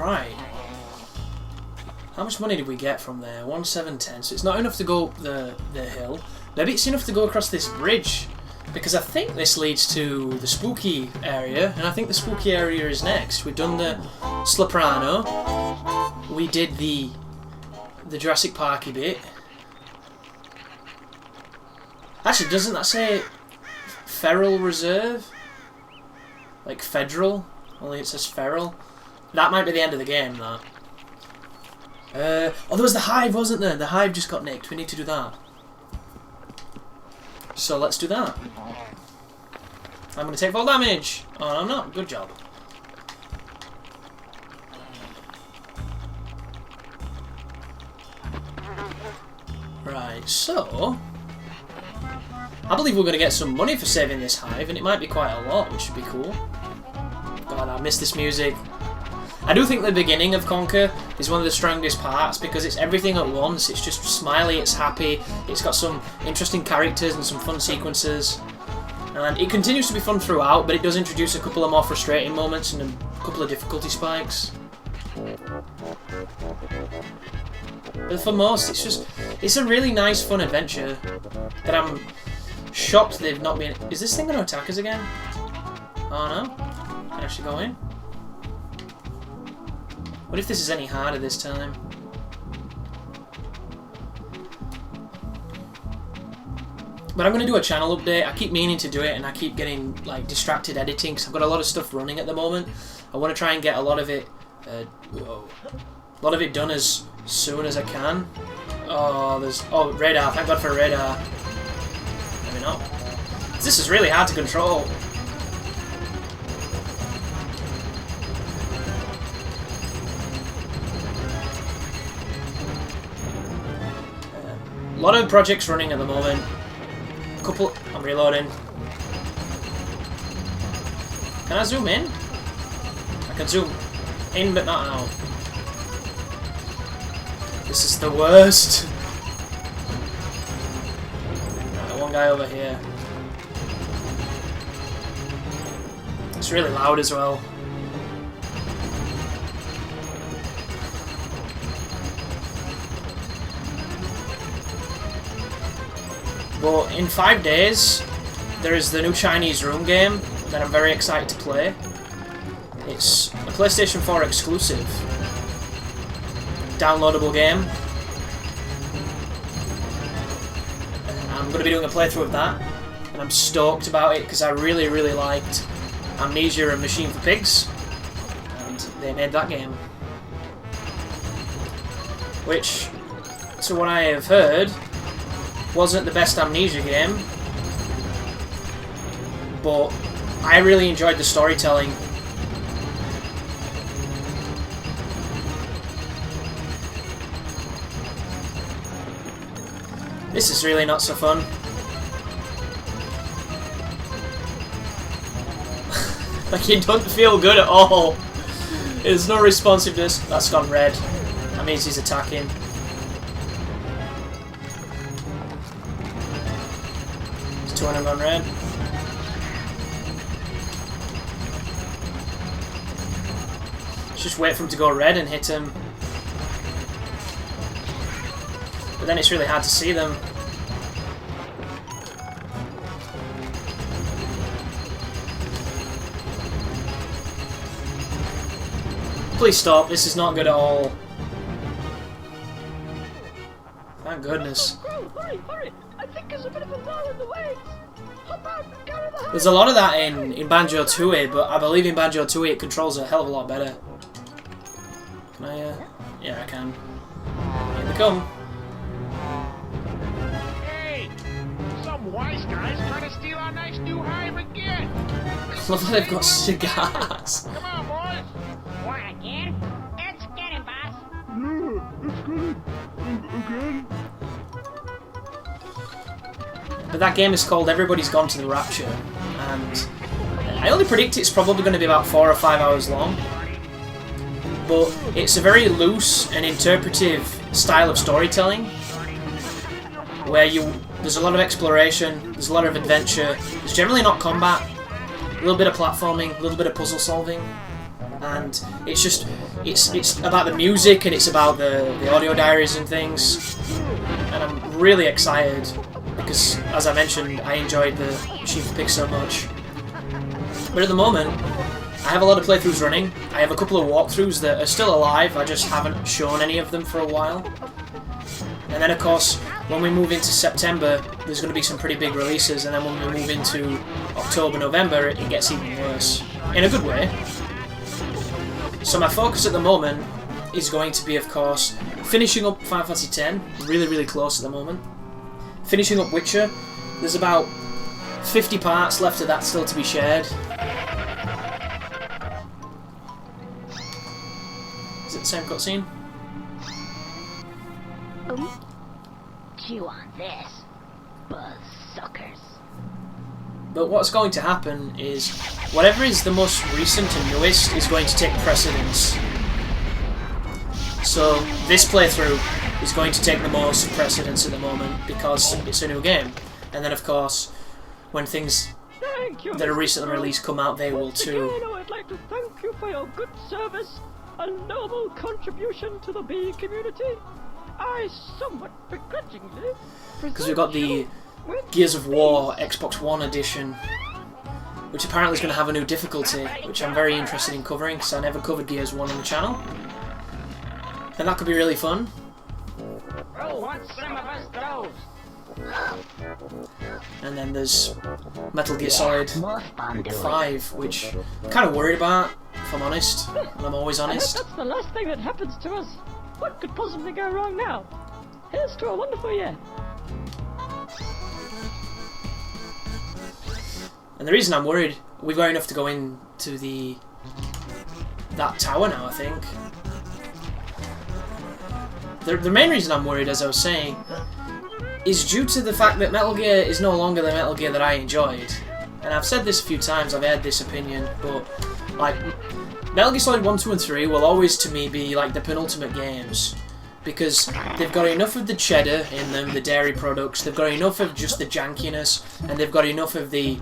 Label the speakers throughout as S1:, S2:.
S1: Right. How much money did we get from there? 1,710. So it's not enough to go up the hill. Maybe it's enough to go across this bridge. Because I think this leads to the spooky area. And I think the spooky area is next. We've done the Slaprano. We did the Jurassic Parky bit. Actually, doesn't that say Feral Reserve? Like Federal? Only it says Feral. That might be the end of the game, that. Oh, there was the Hive, wasn't there? The Hive just got nicked. We need to do that. So let's do that. I'm going to take full damage. Oh, no, I'm not. Good job. Right, so... I believe we're going to get some money for saving this Hive, and it might be quite a lot, which would be cool. God, I miss this music. I do think the beginning of Conker is one of the strongest parts because it's everything at once. It's just smiley, it's happy, it's got some interesting characters and some fun sequences. And it continues to be fun throughout, but it does introduce a couple of more frustrating moments and a couple of difficulty spikes. But for most, it's a really nice, fun adventure that I'm shocked they've not been... Is this thing going to attack us again? Oh no. Can I actually go in? What if this is any harder this time? But I'm going to do a channel update. I keep meaning to do it and I keep getting like distracted editing because I've got a lot of stuff running at the moment. I want to try and get a lot of it done as soon as I can. Oh, there's... Oh, radar. Thank God for radar. Maybe not. This is really hard to control. A lot of projects running at the moment. A couple... I'm reloading. Can I zoom in? I can zoom in, but not out. This is the worst. Right, one guy over here. It's really loud as well. Well, in 5 days, there is the new Chinese room game that I'm very excited to play. It's a PlayStation 4 exclusive. Downloadable game. I'm going to be doing a playthrough of that, and I'm stoked about it because I really, really liked Amnesia and Machine for Pigs, and they made that game. Which, to what I have heard, wasn't the best Amnesia game, but I really enjoyed the storytelling. This is really not so fun. Like, it doesn't feel good at all. There's no responsiveness. That's gone red. That means he's attacking. There's 200 gone red. Let's just wait for him to go red and hit him. But then it's really hard to see them. Please stop, this is not good at all. Thank goodness. There's a lot of that in Banjo-Tooie, but I believe in Banjo-Tooie it controls a hell of a lot better. Can I, yeah, I can. Here they come.
S2: Wise guys trying to steal our nice new Hive again.
S1: I love how they've got cigars.
S2: Come on, boys.
S3: What again? Let's get him, boss.
S2: Yeah, let's get him. Again.
S1: But that game is called Everybody's Gone to the Rapture, and I only predict it's probably going to be about 4 or 5 hours long. But it's a very loose and interpretive style of storytelling, where there's a lot of exploration, there's a lot of adventure, there's generally not combat, a little bit of platforming, a little bit of puzzle solving, and it's just it's about the music and it's about the audio diaries and things, and I'm really excited because, as I mentioned, I enjoyed the Shiva pick so much. But at the moment, I have a lot of playthroughs running. I have a couple of walkthroughs that are still alive, I just haven't shown any of them for a while. And then of course, when we move into September, there's going to be some pretty big releases, and then when we move into October, November, it gets even worse. In a good way. So my focus at the moment is going to be, of course, finishing up Final Fantasy X, really, really close at the moment. Finishing up Witcher, there's about 50 parts left of that still to be shared. Is it the same cutscene?
S3: Chew on this, buzz suckers.
S1: But what's going to happen is, whatever is the most recent and newest is going to take precedence. So this playthrough is going to take the most precedence at the moment because it's a new game. And then of course, when things that are recently released come out, they will too.
S4: Again, I'd like to thank you for your good service and noble contribution to the bee community. I somewhat begrudgingly...
S1: Because we've got the Gears of War Xbox One edition, which apparently is going to have a new difficulty, which I'm very interested in covering because I never covered Gears 1 on the channel. And that could be really fun.
S3: Oh, want some of us those?
S1: And then there's Metal Gear Solid
S3: Morph bomb
S1: 5, which I'm kind of worried about, if I'm honest, and I'm always honest.
S4: That's the last thing that happens to us. What could possibly go wrong now? Here's to a wonderful year.
S1: And the reason I'm worried, we've got enough to go into that tower now, I think. The main reason I'm worried, as I was saying, is due to the fact that Metal Gear is no longer the Metal Gear that I enjoyed. And I've said this a few times, I've aired this opinion, but like Metal Gear Solid 1, 2 and 3 will always to me be like the penultimate games. Because they've got enough of the cheddar in them, the dairy products, they've got enough of just the jankiness, and they've got enough of the,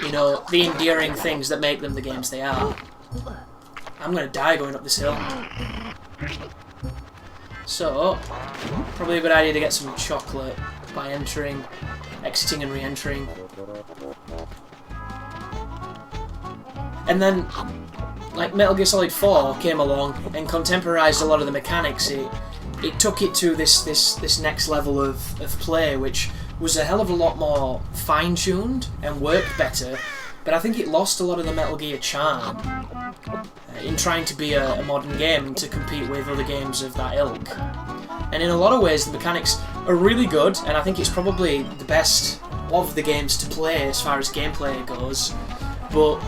S1: you know, the endearing things that make them the games they are. I'm gonna die going up this hill. So, probably a good idea to get some chocolate by exiting and re-entering. And then, like, Metal Gear Solid 4 came along and contemporized a lot of the mechanics. It took it to this next level of play, which was a hell of a lot more fine-tuned and worked better, but I think it lost a lot of the Metal Gear charm in trying to be a modern game and to compete with other games of that ilk. And in a lot of ways the mechanics are really good, and I think it's probably the best of the games to play as far as gameplay goes, but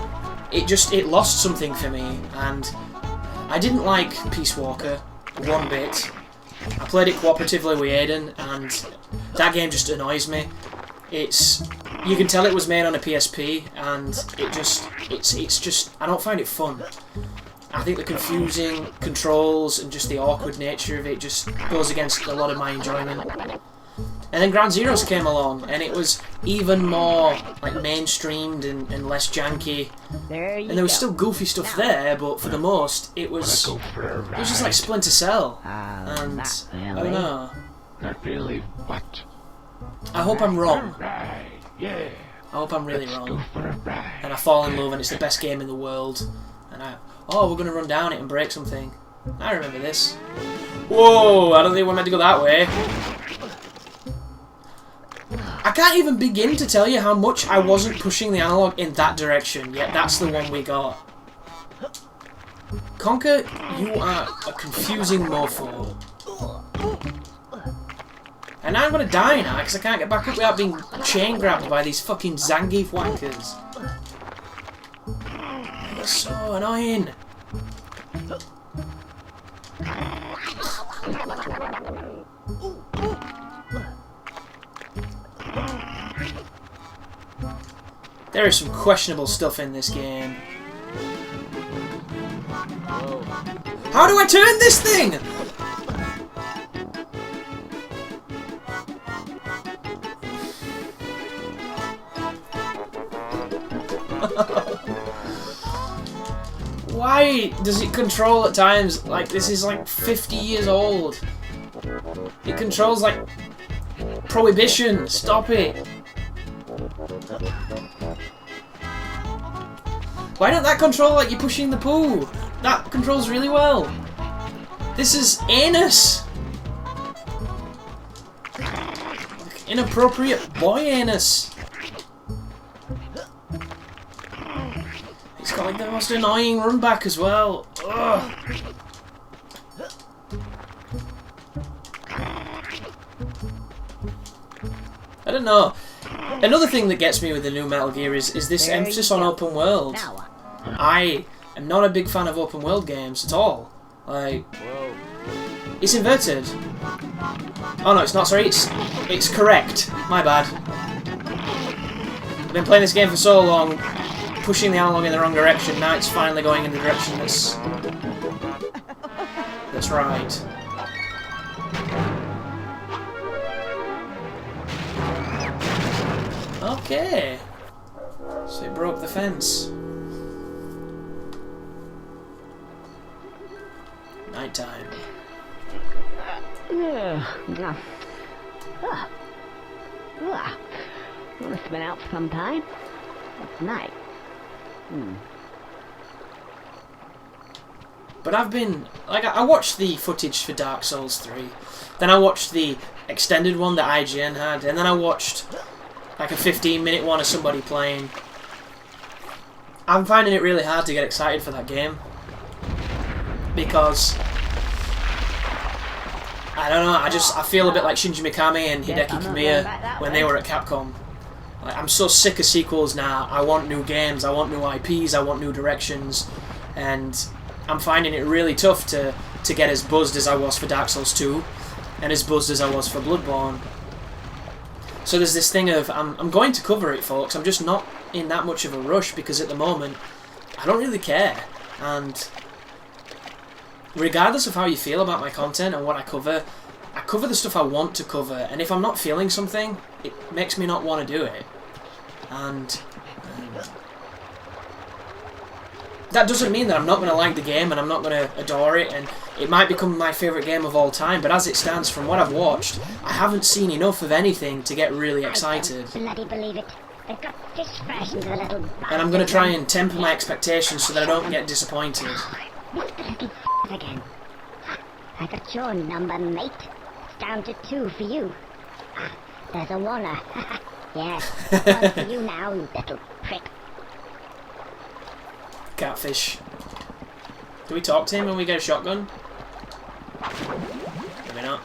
S1: it lost something for me, and I didn't like Peace Walker one bit. I played it cooperatively with Aiden, and that game just annoys me. You can tell it was made on a PSP, and it's just I don't find it fun. I think the confusing controls and just the awkward nature of it just goes against a lot of my enjoyment. And then Ground Zeroes came along, and it was even more like mainstreamed and less janky. And there was still goofy stuff there, but for the most, it was just like Splinter Cell. And I don't know.
S2: Not really. What?
S1: I hope I'm wrong.
S2: Right. Yeah.
S1: I hope I'm really wrong.
S2: Go for a ride.
S1: And I fall in love, and it's the best game in the world. And we're gonna run down it and break something. I remember this. Whoa! I don't think we're meant to go that way. I can't even begin to tell you how much I wasn't pushing the analog in that direction, yet that's the one we got. Conker, you are a confusing mofo. And now I'm gonna die now, because I can't get back up without being chain grabbed by these fucking Zangief wankers. They're so annoying. There is some questionable stuff in this game. How do I turn this thing? Why does it control at times like this is like 50 years old? It controls like Prohibition. Stop it. Why don't that control like you're pushing the poo? That controls really well. This is anus. Inappropriate boy anus. It's got like the most annoying run back as well. Ugh. I don't know. Another thing that gets me with the new Metal Gear is this emphasis on open world. I am not a big fan of open world games at all. Like, it's inverted. Oh no, it's not. Sorry, it's correct. My bad. I've been playing this game for so long, pushing the analog in the wrong direction. Now it's finally going in the direction that's right. Okay. So it broke the fence. Nighttime.
S3: Must have been out for some time. It's night.
S1: But I've been like I watched the footage for Dark Souls 3, then I watched the extended one that IGN had, and then I watched like a 15-minute one of somebody playing. I'm finding it really hard to get excited for that game because I don't know. I feel a bit like Shinji Mikami and Hideki Kamiya when they were at Capcom. Like, I'm so sick of sequels now. I want new games. I want new IPs. I want new directions, and I'm finding it really tough to get as buzzed as I was for Dark Souls 2 and as buzzed as I was for Bloodborne. So there's this thing of, I'm going to cover it, folks. I'm just not in that much of a rush because at the moment, I don't really care. And regardless of how you feel about my content and what I cover the stuff I want to cover. And if I'm not feeling something, it makes me not want to do it. And that doesn't mean that I'm not going to like the game and I'm not going to adore it, and it might become my favourite game of all time, but as it stands, from what I've watched, I haven't seen enough of anything to get really excited.
S3: I don't bloody believe it. They've got fish fresh into the little
S1: And I'm going to try and temper my expectations so that I don't get disappointed.
S3: Mr. Little again. I got your number, mate. It's down to 2 for you. There's a Warner. Yeah, 1 for you now, you little prick.
S1: Catfish. Do we talk to him when we get a shotgun? Maybe not.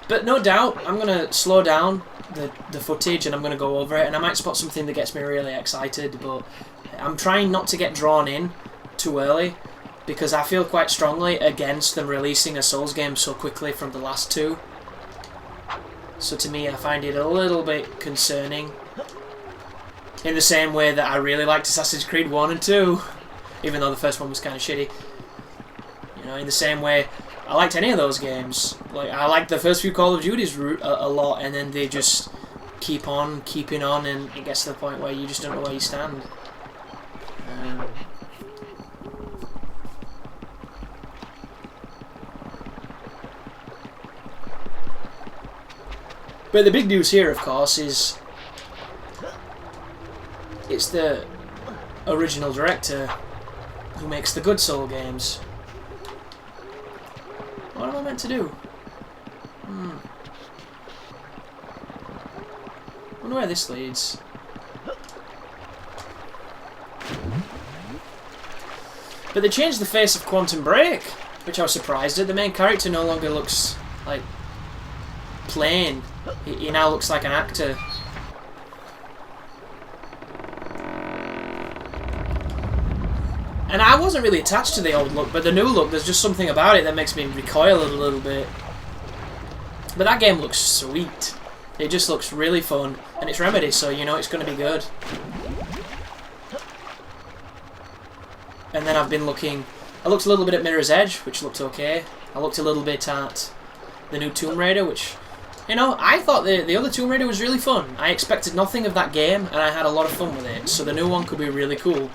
S1: But no doubt, I'm going to slow down the footage and I'm going to go over it, and I might spot something that gets me really excited, but I'm trying not to get drawn in too early because I feel quite strongly against them releasing a Souls game so quickly from the last 2. So to me, I find it a little bit concerning. In the same way that I really liked Assassin's Creed 1 and 2, even though the first one was kind of shitty. You know, in the same way, I liked any of those games. Like, I liked the first few Call of Duties a lot, and then they just keep on, keeping on, and it gets to the point where you just don't know where you stand. But the big news here, of course, is it's the original director who makes the good Soul games. What am I meant to do? I wonder where this leads. But they changed the face of Quantum Break, which I was surprised at. The main character no longer looks like plain. He now looks like an actor. And I wasn't really attached to the old look, but the new look, there's just something about it that makes me recoil a little bit. But that game looks sweet. It just looks really fun, and it's Remedy, so you know it's going to be good. And then I've been looking... I looked a little bit at Mirror's Edge, which looked okay. I looked a little bit at the new Tomb Raider, which You know, I thought the other Tomb Raider was really fun. I expected nothing of that game, and I had a lot of fun with it. So the new one could be really cool.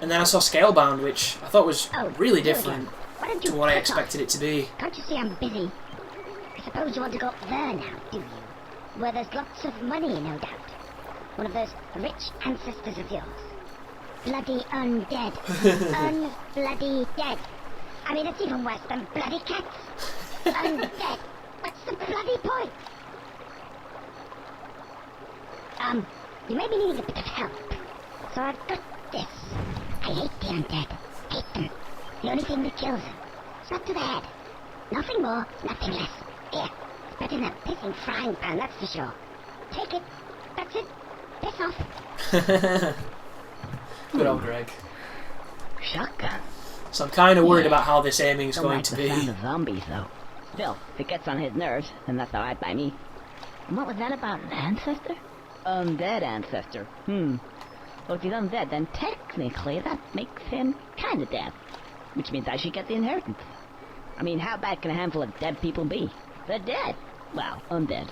S1: And then I saw Scalebound, which I thought was really different to what I expected it to be.
S3: Can't you see I'm busy? I suppose you want to go up there now, do you? Where there's lots of money, no doubt. One of those rich ancestors of yours. Bloody undead. Unbloody dead. I mean, it's even worse than bloody cats. Undead. What's the bloody point? You may be needing a bit of help. So I've got this. I hate the undead. Hate them. The only thing that kills them. Shot to the head. Nothing more, nothing less. Here. It's better than a pissing frying pan, that's for sure. Take it. That's it. Piss off.
S1: Good old Greg.
S5: Shotgun.
S1: So I'm kind of worried about how this aiming is
S5: Don't
S1: going
S5: like
S1: to
S5: the
S1: be.
S5: sound of zombies, though. Still, if it gets on his nerves, then that's alright by me. And what was that about, an ancestor? Undead ancestor. Well, if he's undead, then technically that makes him kinda dead. Which means I should get the inheritance. I mean, how bad can a handful of dead people be? They're dead. Well, undead.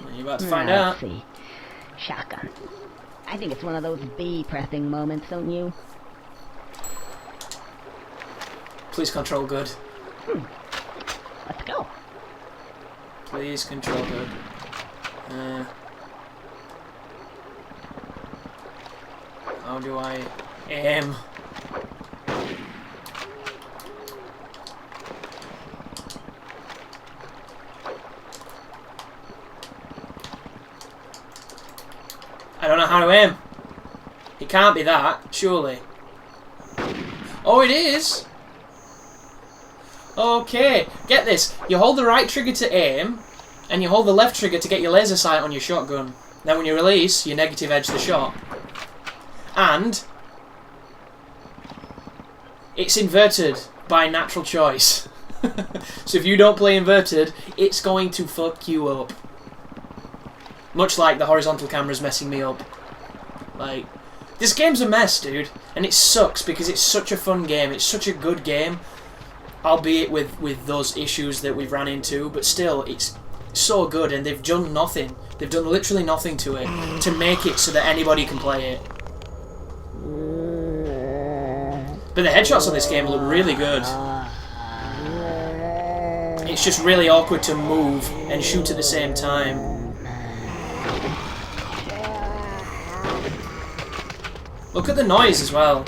S1: Well, you're about to find
S5: Let's
S1: out.
S5: see. Shotgun. I think it's one of those bee-pressing moments, don't you?
S1: Please control good.
S5: Let's go.
S1: Please control good. How do I aim? I don't know how to aim. It can't be that, surely. Oh, it is! Okay, get this. You hold the right trigger to aim, and you hold the left trigger to get your laser sight on your shotgun. Then when you release, you negative edge the shot. And it's inverted by natural choice. So if you don't play inverted, it's going to fuck you up. Much like the horizontal camera's messing me up. Like, this game's a mess, dude. And it sucks because it's such a fun game. It's such a good game. Albeit with those issues that we've ran into. But still, it's so good. And they've done nothing. They've done literally nothing to it to make it so that anybody can play it. But the headshots on this game look really good. It's just really awkward to move and shoot at the same time. Look at the noise as well.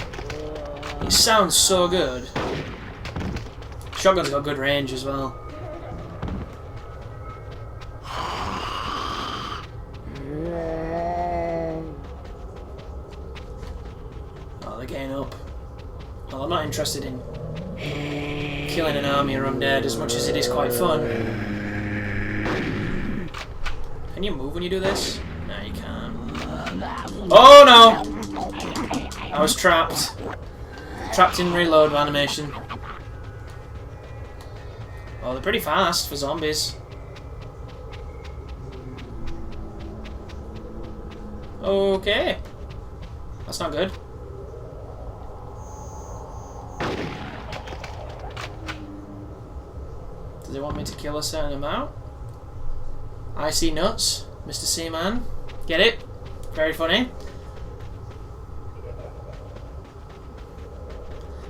S1: It sounds so good. Shotgun's got good range as well. Oh, they're getting up. Well, I'm not interested in killing an army or undead as much as it is quite fun. Can you move when you do this? No, you can't. Oh no! I was trapped. Trapped in reload animation. Oh, they're pretty fast for zombies. Okay. That's not good. Do they want me to kill a certain amount? I see nuts, Mr. Seaman. Get it? Very funny.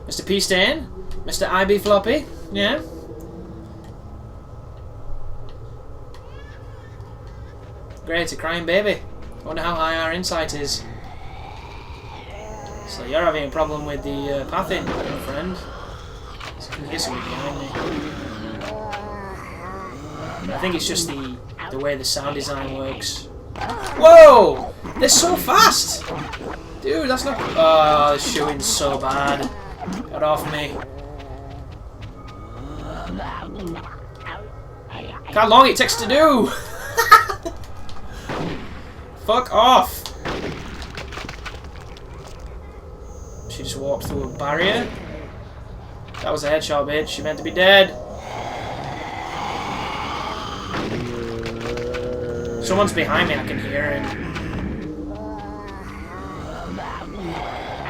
S1: Mr. P-Stain? Mr. IB Floppy? Yeah? Great, a crying baby. I wonder how high our insight is. So you're having a problem with the pathing, my friend. I can hear something behind me. I think it's just the way the sound design works. Whoa! They're so fast! Dude, that's not... Oh, the shooting's so bad. Get off me. Look how long it takes to do! Fuck off! She just walked through a barrier. That was a headshot, bitch. She meant to be dead. Someone's behind me, I can hear it.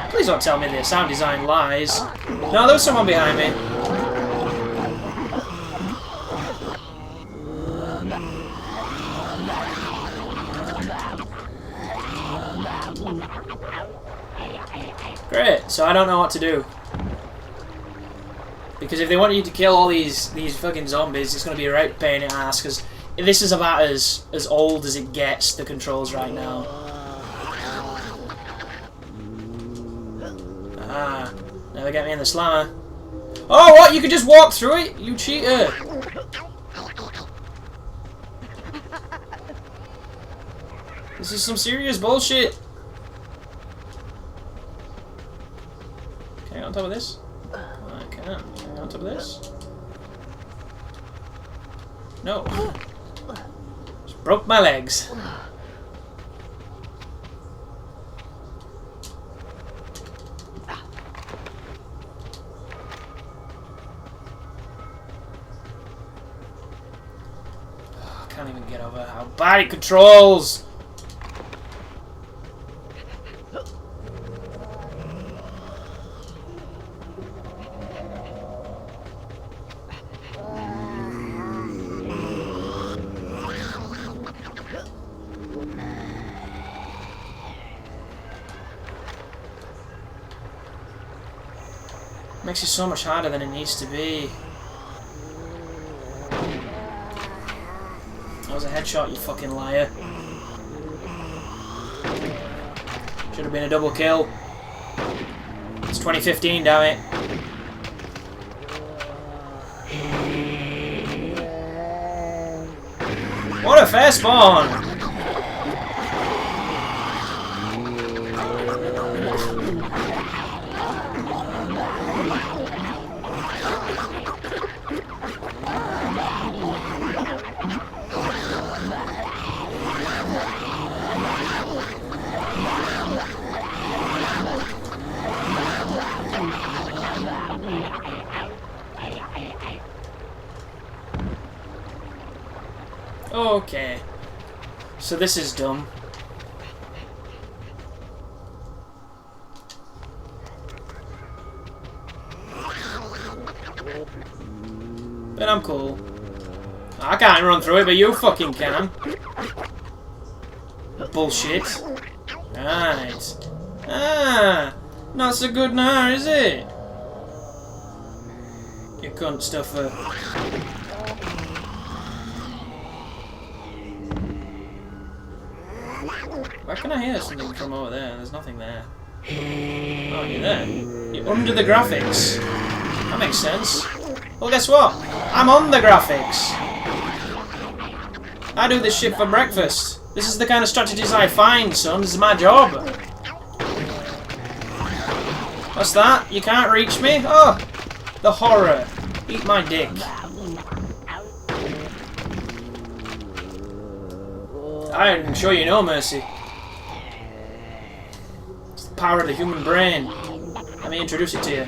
S1: Please don't tell me the sound design lies. No, there was someone behind me. Great, so I don't know what to do. Because if they want you to kill all these fucking zombies, it's going to be a right pain in the ass, because this is about as old as it gets, the controls right now. Ah, never get me in the slammer. Oh, what? You could just walk through it? You cheater! This is some serious bullshit. Can I get on top of this? I can. Can I get on top of this? No. Just broke my legs. I can't even get over how bad it controls. Makes it so much harder than it needs to be. That was a headshot, you fucking liar. Should have been a double kill. It's 2015, damn it. What a fair spawn! Okay. So this is dumb. But I'm cool. I can't run through it, but you fucking can. Bullshit. Right. Ah! Not so good now, is it? You cunt stuffer. Where can I hear something from over there? There's nothing there. Oh, you're there. You're under the graphics. That makes sense. Well, guess what? I'm on the graphics. I do this shit for breakfast. This is the kind of strategies I find, son. This is my job. What's that? You can't reach me? Oh! The horror. Eat my dick. I'm sure you know mercy. It's the power of the human brain. Let me introduce it to you.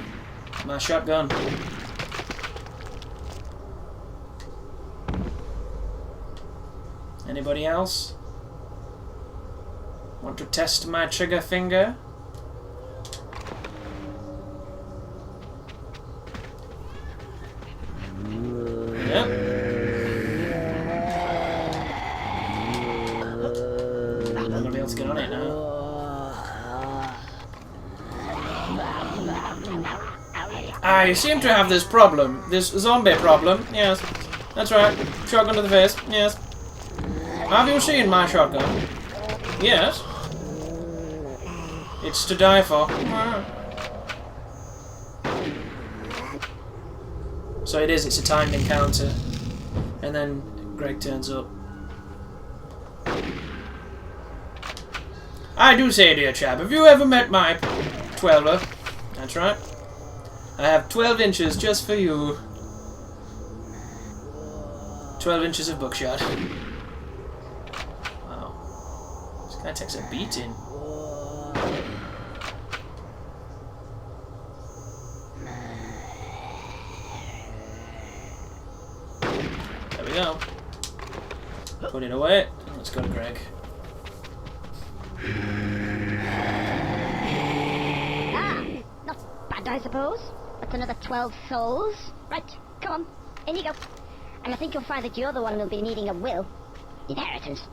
S1: My shotgun. Anybody else? Want to test my trigger finger? Yep. I'm gonna be able to get on it now. I seem to have this problem. This zombie problem. Yes. That's right. Shotgun to the face. Yes. Have you seen my shotgun? Yes. It's to die for. So it is, it's a timed encounter. And then Greg turns up. I do say, dear chap, have you ever met my 12er? That's right. I have 12 inches just for you. 12 inches of buckshot. Wow. This guy takes a beating. There we go. Put it away. Let's go to Greg.
S3: Not bad, I suppose. That's another 12 souls. Right, come on. In you go. And I think you'll find that you're the one who'll be needing a will. Inheritance.